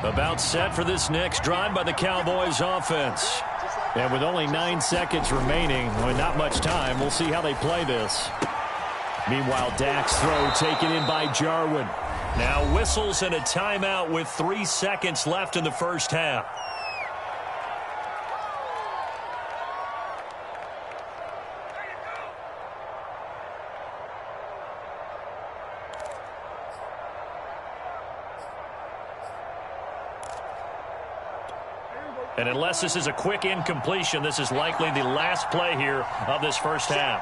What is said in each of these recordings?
About set for this next drive by the Cowboys offense. And with only 9 seconds remaining, well, not much time, we'll see how they play this. Meanwhile, Dak's throw taken in by Jarwin. Now whistles and a timeout with 3 seconds left in the first half. And unless this is a quick incompletion, this is likely the last play here of this first half.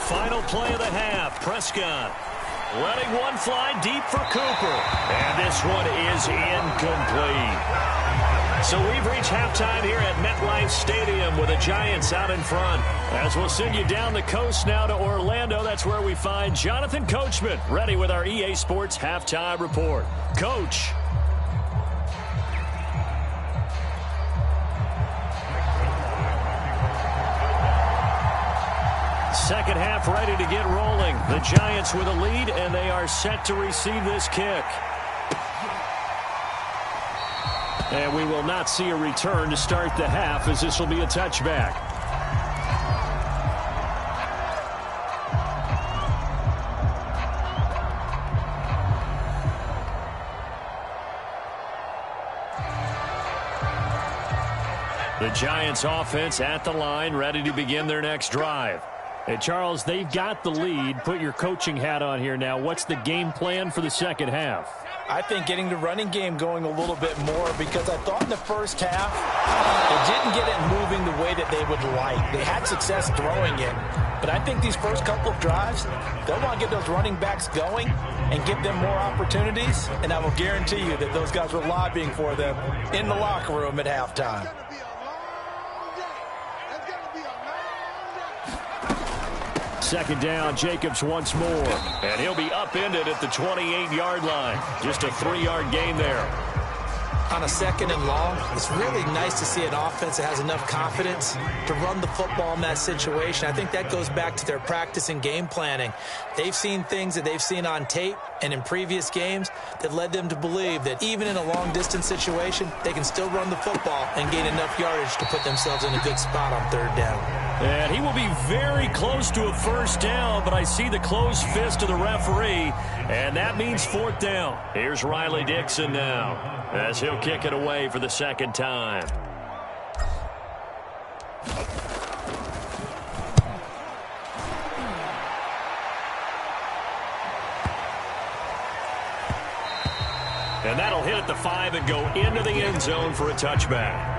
Final play of the half. Prescott letting one fly deep for Cooper. And this one is incomplete. So we've reached halftime here at MetLife Stadium with the Giants out in front. As we'll send you down the coast now to Orlando, that's where we find Jonathan Coachman ready with our EA Sports Halftime Report. Coach. Second half ready to get rolling. The Giants with a lead, and they are set to receive this kick. And we will not see a return to start the half, as this will be a touchback. The Giants offense at the line, ready to begin their next drive. Hey, Charles, they've got the lead. Put your coaching hat on here now. What's the game plan for the second half? I think getting the running game going a little bit more, because I thought in the first half they didn't get it moving the way that they would like. They had success throwing it, but I think these first couple of drives, they'll want to get those running backs going and give them more opportunities, and I will guarantee you that those guys were lobbying for them in the locker room at halftime. Second down, Jacobs once more. And he'll be upended at the 28-yard line. Just a 3-yard gain there. On a second and long, it's really nice to see an offense that has enough confidence to run the football in that situation. I think that goes back to their practice and game planning. They've seen things that they've seen on tape and in previous games that led them to believe that even in a long-distance situation, they can still run the football and gain enough yardage to put themselves in a good spot on third down. And he will be very close to a first down, but I see the closed fist of the referee, and that means fourth down. Here's Riley Dixon now, as he'll kick it away for the second time. And that'll hit at the 5 and go into the end zone for a touchback.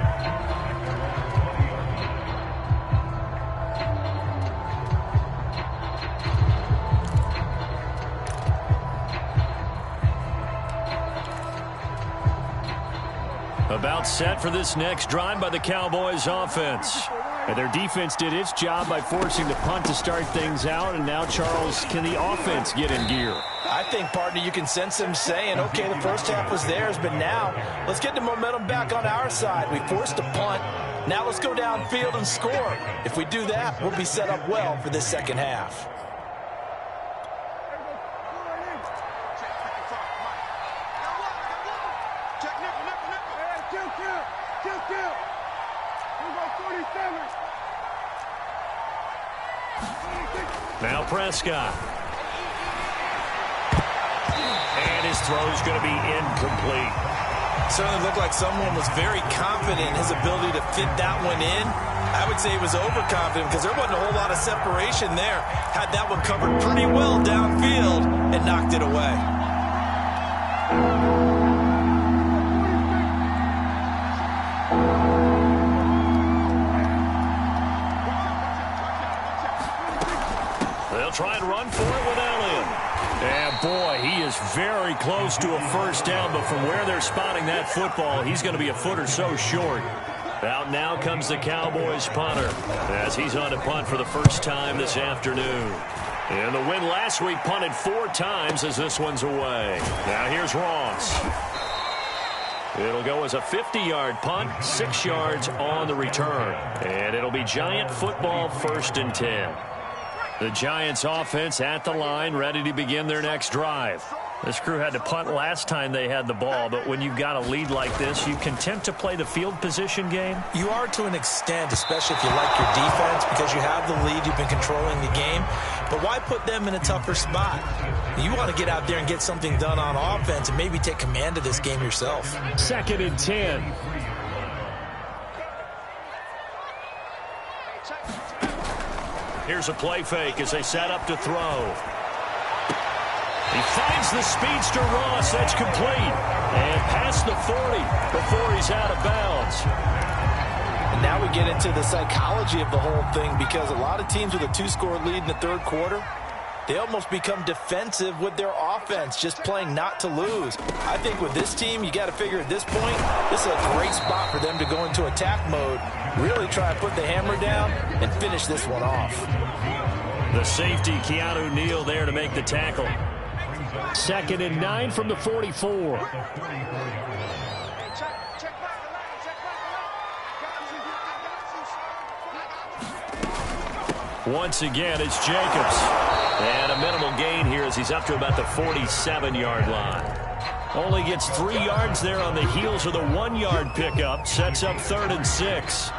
About set for this next drive by the Cowboys offense. And their defense did its job by forcing the punt to start things out. And now, Charles, can the offense get in gear? I think, partner, you can sense them saying, okay, the first half was theirs, but now let's get the momentum back on our side. We forced a punt. Now let's go downfield and score. If we do that, we'll be set up well for this second half. Now Prescott. And his throw is going to be incomplete. Certainly looked like someone was very confident in his ability to fit that one in. I would say he was overconfident because there wasn't a whole lot of separation there. Had that one covered pretty well downfield and knocked it away. They'll try and run for it with Elliott. And, boy, he is very close to a first down, but from where they're spotting that football, he's going to be a foot or so short. Out now comes the Cowboys punter as he's on to punt for the first time this afternoon. And the win last week punted 4 times as this one's away. Now here's Ross. It'll go as a 50-yard punt, 6 yards on the return. And it'll be Giant football, 1st and 10. The Giants offense at the line, ready to begin their next drive. This crew had to punt last time they had the ball, but when you've got a lead like this, you content to play the field position game? You are to an extent, especially if you like your defense, because you have the lead, you've been controlling the game. But why put them in a tougher spot? You want to get out there and get something done on offense and maybe take command of this game yourself. 2nd and 10. Here's a play fake as they set up to throw. He finds the speedster Ross. That's complete. And past the 40 before he's out of bounds. And now we get into the psychology of the whole thing, because a lot of teams with a 2-score lead in the third quarter, they almost become defensive with their offense, just playing not to lose. I think with this team, you got to figure at this point, this is a great spot for them to go into attack mode, really try and put the hammer down and finish this one off. The safety, Keanu Neal, there to make the tackle. 2nd and 9 from the 44. Once again, it's Jacobs. And a minimal gain here as he's up to about the 47-yard line. Only gets 3 yards there on the heels of the 1-yard pickup. Sets up 3rd and 6.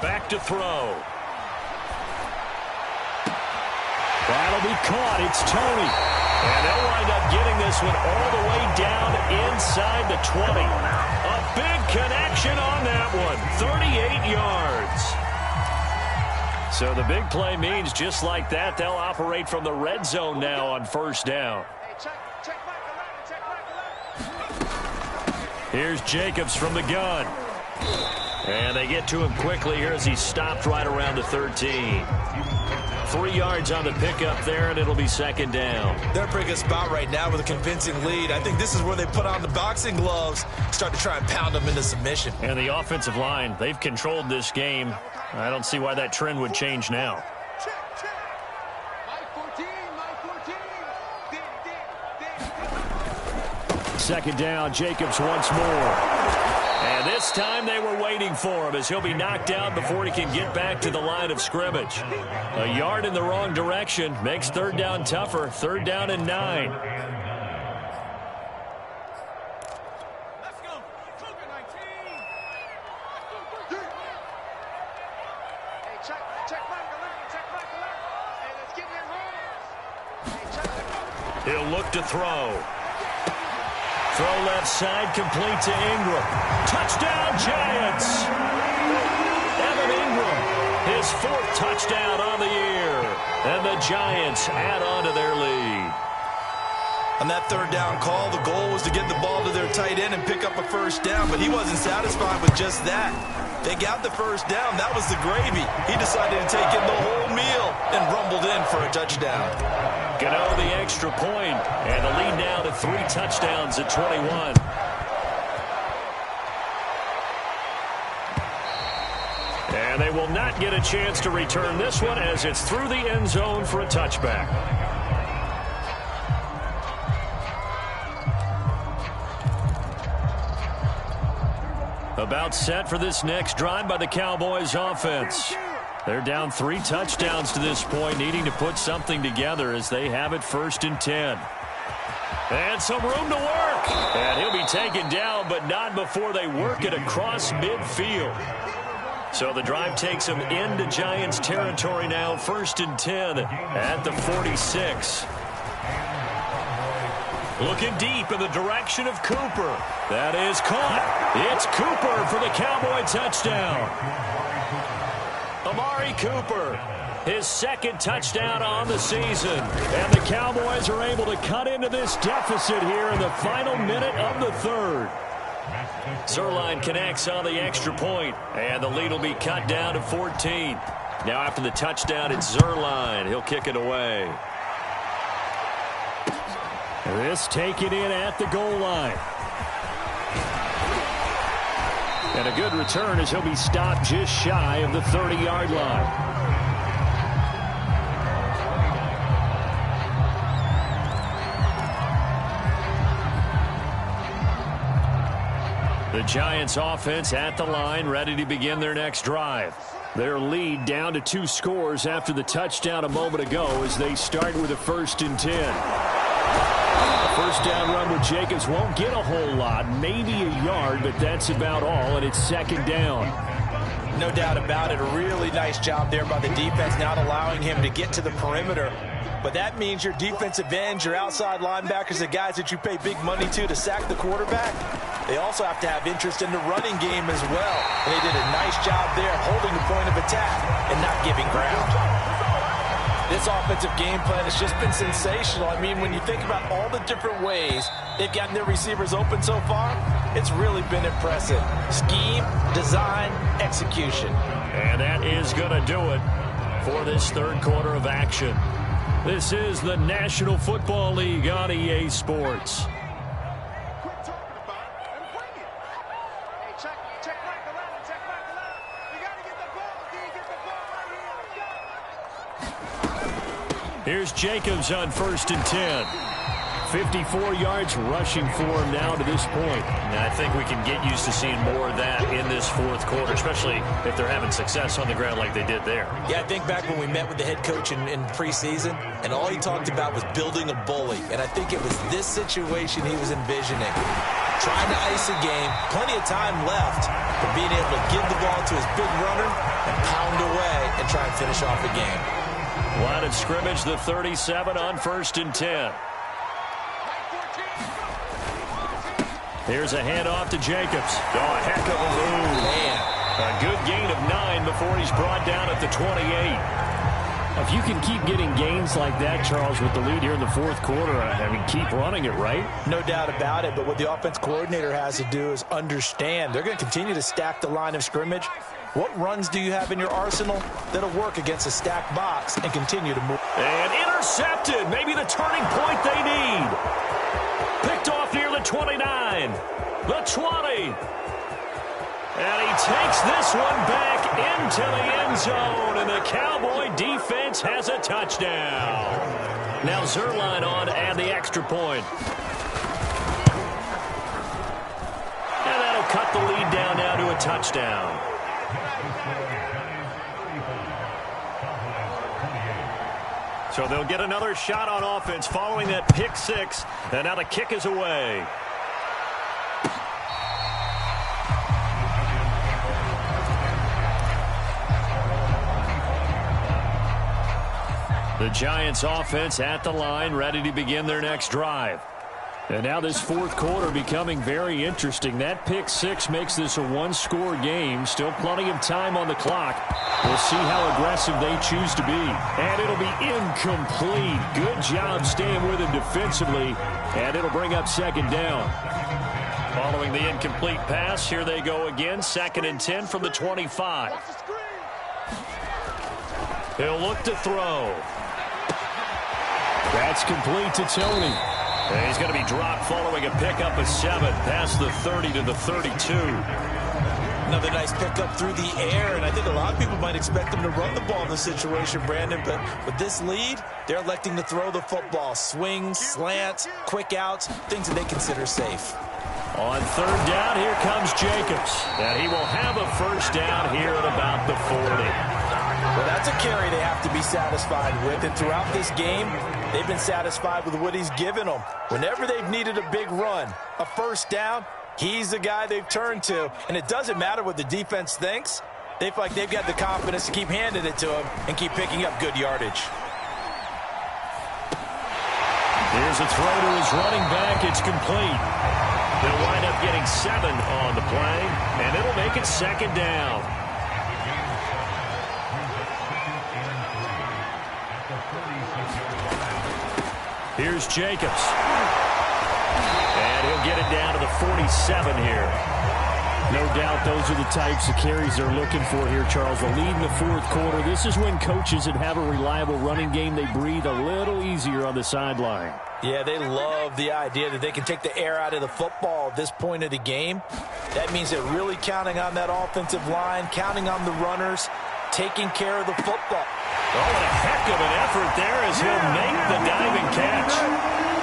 Back to throw. That'll be caught. It's Toney. And they'll wind up getting this one all the way down inside the 20. A big connection on that one. 38 yards. So the big play means just like that, they'll operate from the red zone now on 1st down. Here's Jacobs from the gun. And they get to him quickly here as he's stopped right around the 13. 3 yards on the pickup there, and it'll be 2nd down. They're in a pretty good spot right now with a convincing lead. I think this is where they put on the boxing gloves, start to try and pound them into submission. And the offensive line, they've controlled this game. I don't see why that trend would change now. Second down, Jacobs once more. And this time they were waiting for him as he'll be knocked down before he can get back to the line of scrimmage. A yard in the wrong direction makes 3rd down tougher. 3rd down and 9. He'll look to throw. Throw left side, complete to Ingram. Touchdown, Giants! Evan Ingram, his 4th touchdown on the year. And the Giants add on to their lead. On that 3rd down call, the goal was to get the ball to their tight end and pick up a 1st down, but he wasn't satisfied with just that. They got the 1st down. That was the gravy. He decided to take in the whole meal and rumbled in for a touchdown. Gano the extra point, and the lead now to 3 touchdowns at 21. And they will not get a chance to return this one as it's through the end zone for a touchback. About set for this next drive by the Cowboys offense. They're down 3 touchdowns to this point, needing to put something together as they have it 1st and 10. And some room to work. And he'll be taken down, but not before they work it across midfield. So the drive takes them into Giants territory now, 1st and 10 at the 46. Looking deep in the direction of Cooper. That is caught. It's Cooper for the Cowboy touchdown. Amari Cooper, his 2nd touchdown on the season. And the Cowboys are able to cut into this deficit here in the final minute of the 3rd. Zuerlein connects on the extra point, and the lead will be cut down to 14. Now after the touchdown, it's Zuerlein. He'll kick it away. This taken in at the goal line. And a good return as he'll be stopped just shy of the 30-yard line. The Giants offense at the line, ready to begin their next drive. Their lead down to 2 scores after the touchdown a moment ago as they start with a 1st and 10. A first down run with Jacobs won't get a whole lot, maybe a yard, but that's about all, and it's 2nd down. No doubt about it. A really nice job there by the defense, not allowing him to get to the perimeter. But that means your defensive ends, your outside linebackers, the guys that you pay big money to sack the quarterback, they also have to have interest in the running game as well. And they did a nice job there holding the point of attack and not giving ground. This offensive game plan has just been sensational. I mean, when you think about all the different ways they've gotten their receivers open so far, it's really been impressive. Scheme, design, execution. And that is going to do it for this 3rd quarter of action. This is the National Football League on EA Sports. Here's Jacobs on 1st and 10. 54 yards rushing for him now to this point. And I think we can get used to seeing more of that in this 4th quarter, especially if they're having success on the ground like they did there. Yeah, I think back when we met with the head coach in preseason, and all he talked about was building a bully. And I think it was this situation he was envisioning. Trying to ice a game, plenty of time left, but being able to give the ball to his big runner and pound away and try and finish off the game. Line of scrimmage, the 37 on 1st and 10. Here's a handoff to Jacobs. Oh, a heck of a move. Man. A good gain of 9 before he's brought down at the 28. If you can keep getting gains like that, Charles, with the lead here in the 4th quarter, I mean, keep running it, right? No doubt about it, but what the offense coordinator has to do is understand. They're going to continue to stack the line of scrimmage. What runs do you have in your arsenal that'll work against a stacked box and continue to move? And intercepted. Maybe the turning point they need. Picked off near the 29. The 20. And he takes this one back into the end zone. And the Cowboy defense has a touchdown. Now Zuerlein on to add the extra point. And that'll cut the lead down now to a touchdown. So they'll get another shot on offense following that pick 6. And now the kick is away. The Giants offense at the line, ready to begin their next drive. And now this 4th quarter becoming very interesting. That pick 6 makes this a 1-score game. Still plenty of time on the clock. We'll see how aggressive they choose to be. And it'll be incomplete. Good job staying with him defensively. And it'll bring up 2nd down. Following the incomplete pass, here they go again. 2nd and 10 from the 25. He'll look to throw. That's complete to Tony. And he's going to be dropped following a pickup of 7 past the 30 to the 32. Another nice pickup through the air, and I think a lot of people might expect them to run the ball in this situation, Brandon, but with this lead, they're electing to throw the football. Swings, slants, quick outs, things that they consider safe. On 3rd down, here comes Jacobs. And he will have a 1st down here at about the 40. Well, that's a carry they have to be satisfied with, and throughout this game, they've been satisfied with what he's given them. Whenever they've needed a big run, a 1st down, he's the guy they've turned to. And it doesn't matter what the defense thinks. They feel like they've got the confidence to keep handing it to him and keep picking up good yardage. Here's a throw to his running back. It's complete. They'll wind up getting 7 on the play, and it'll make it 2nd down. Here's Jacobs. And he'll get it down to the 47 here. No doubt those are the types of carries they're looking for here, Charles. The lead in the 4th quarter. This is when coaches that have a reliable running game, they breathe a little easier on the sideline. Yeah, they love the idea that they can take the air out of the football at this point of the game. That means they're really counting on that offensive line, counting on the runners, taking care of the football. Oh, what a heck of an effort there as he'll make the diving catch.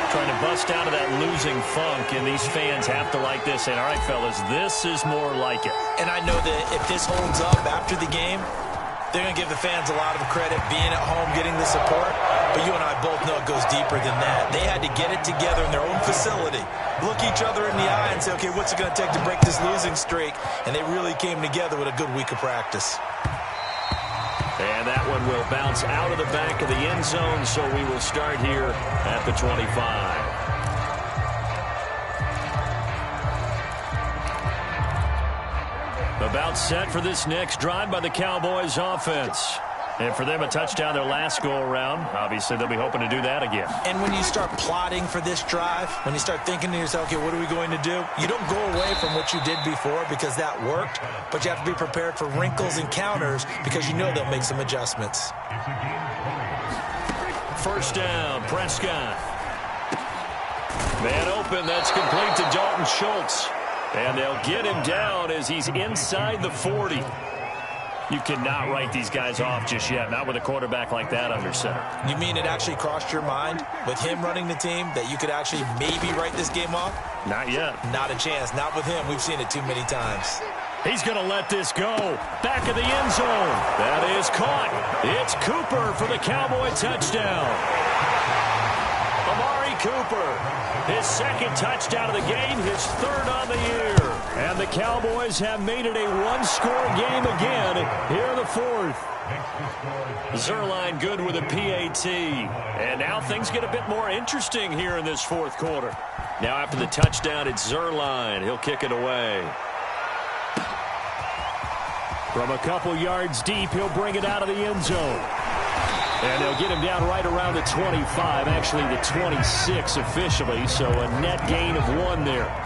Trying to bust out of that losing funk, and these fans have to like this. And, all right, fellas, this is more like it. And I know that if this holds up after the game, they're going to give the fans a lot of credit being at home, getting the support. But you and I both know it goes deeper than that. They had to get it together in their own facility, look each other in the eye and say, okay, what's it going to take to break this losing streak? And they really came together with a good week of practice. And that one will bounce out of the back of the end zone, so we will start here at the 25. About set for this next drive by the Cowboys offense. And for them, a touchdown their last go-around. Obviously, they'll be hoping to do that again. And when you start plotting for this drive, when you start thinking to yourself, okay, what are we going to do? You don't go away from what you did before because that worked, but you have to be prepared for wrinkles and counters because you know they'll make some adjustments. First down, Prescott. Man open, that's complete to Dalton Schultz. And they'll get him down as he's inside the 40. You cannot write these guys off just yet, not with a quarterback like that under center. You mean it actually crossed your mind with him running the team that you could actually maybe write this game off? Not yet. Not a chance. Not with him. We've seen it too many times. He's going to let this go. Back of the end zone. That is caught. It's Cooper for the Cowboy touchdown. Amari Cooper, his second touchdown of the game, his third on the year. And the Cowboys have made it a one-score game again here in the fourth. Zuerlein good with a PAT. And now things get a bit more interesting here in this fourth quarter. Now after the touchdown, it's Zuerlein. He'll kick it away. From a couple yards deep, he'll bring it out of the end zone. And they'll get him down right around the 25, actually the 26 officially, so a net gain of 1 there.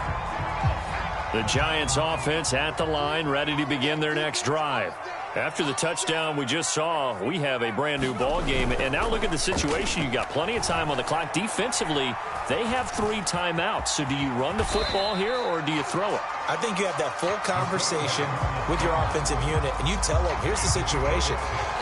The Giants offense at the line, ready to begin their next drive. After the touchdown we just saw, we have a brand new ball game. And now look at the situation. You got plenty of time on the clock. Defensively, they have 3 timeouts. So do you run the football here or do you throw it? I think you have that full conversation with your offensive unit, and you tell them, here's the situation.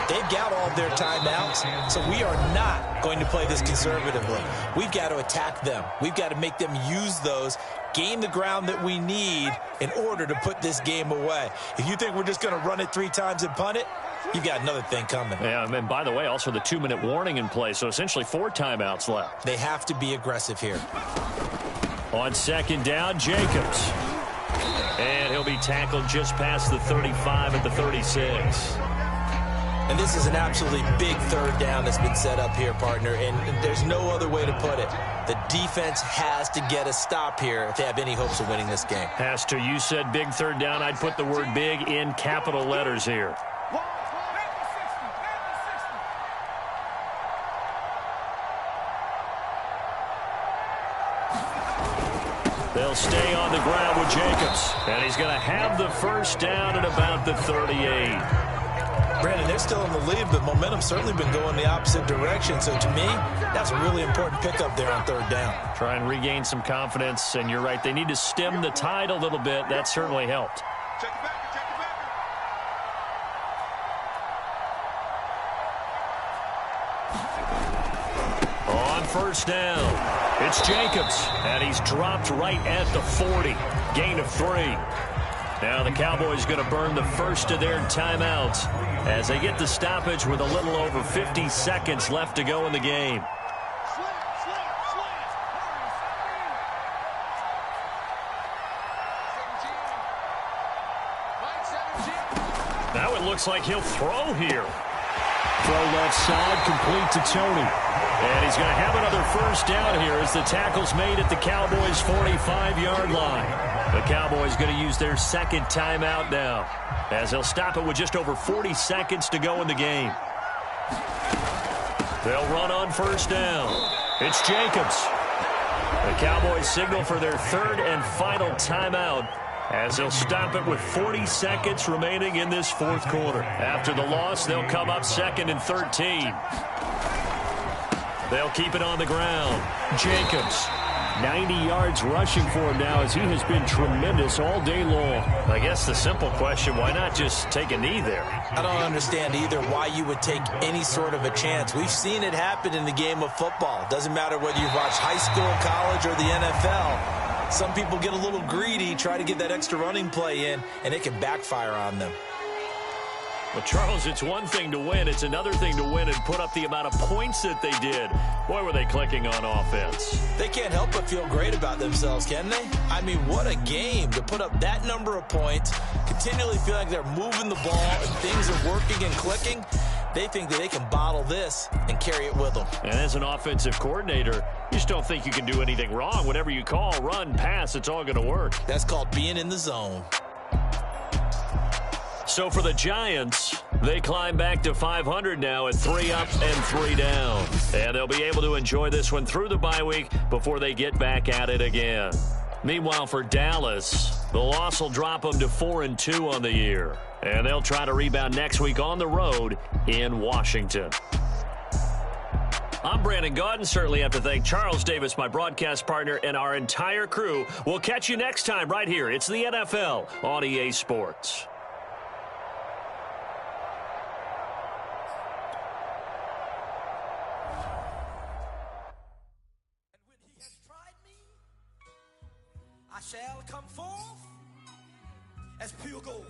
They've got all of their timeouts, so we are not going to play this conservatively. We've got to attack them. We've got to make them use those, gain the ground that we need in order to put this game away. If you think we're just going to run it 3 times and punt it, you've got another thing coming. Yeah, and by the way, also the 2-minute warning in play, so essentially 4 timeouts left. They have to be aggressive here. On second down, Jacobs. And he'll be tackled just past the 35 at the 36. And this is an absolutely big third down that's been set up here, partner, and there's no other way to put it. The defense has to get a stop here if they have any hopes of winning this game. Has to. You said big third down. I'd put the word big in capital letters here. They'll stay on the ground with Jacobs. And he's going to have the first down at about the 38. Brandon, they're still in the lead, but momentum's certainly been going the opposite direction. So to me, that's a really important pickup there on third down. Try and regain some confidence, and you're right. They need to stem the tide a little bit. That certainly helped. On first down. It's Jacobs, and he's dropped right at the 40. Gain of 3. Now the Cowboys going to burn the first of their timeouts as they get the stoppage with a little over 50 seconds left to go in the game. Now it looks like he'll throw here. Throw left side, complete to Tony. And he's going to have another first down here as the tackle's made at the Cowboys' 45-yard line. The Cowboys going to use their second timeout now as they'll stop it with just over 40 seconds to go in the game. They'll run on first down. It's Jacobs. The Cowboys signal for their third and final timeout as they'll stop it with 40 seconds remaining in this fourth quarter. After the loss, they'll come up second and 13. They'll keep it on the ground. Jacobs. 90 yards rushing for him now as he has been tremendous all day long. I guess the simple question, why not just take a knee there? I don't understand either why you would take any sort of a chance. We've seen it happen in the game of football. Doesn't matter whether you've watched high school, college, or the NFL. Some people get a little greedy, try to get that extra running play in, and it can backfire on them. Well, Charles, it's one thing to win. It's another thing to win and put up the amount of points that they did. Boy, were they clicking on offense. They can't help but feel great about themselves, can they? I mean, what a game to put up that number of points, continually feel like they're moving the ball and things are working and clicking. They think that they can bottle this and carry it with them. And as an offensive coordinator, you just don't think you can do anything wrong. Whatever you call, run, pass, it's all going to work. That's called being in the zone. So for the Giants, they climb back to 500 now at 3 up and 3 down. And they'll be able to enjoy this one through the bye week before they get back at it again. Meanwhile, for Dallas, the loss will drop them to 4-2 on the year. And they'll try to rebound next week on the road in Washington. I'm Brandon Gaudin. Certainly have to thank Charles Davis, my broadcast partner, and our entire crew. We'll catch you next time right here. It's the NFL on EA Sports. I shall come forth as pure gold.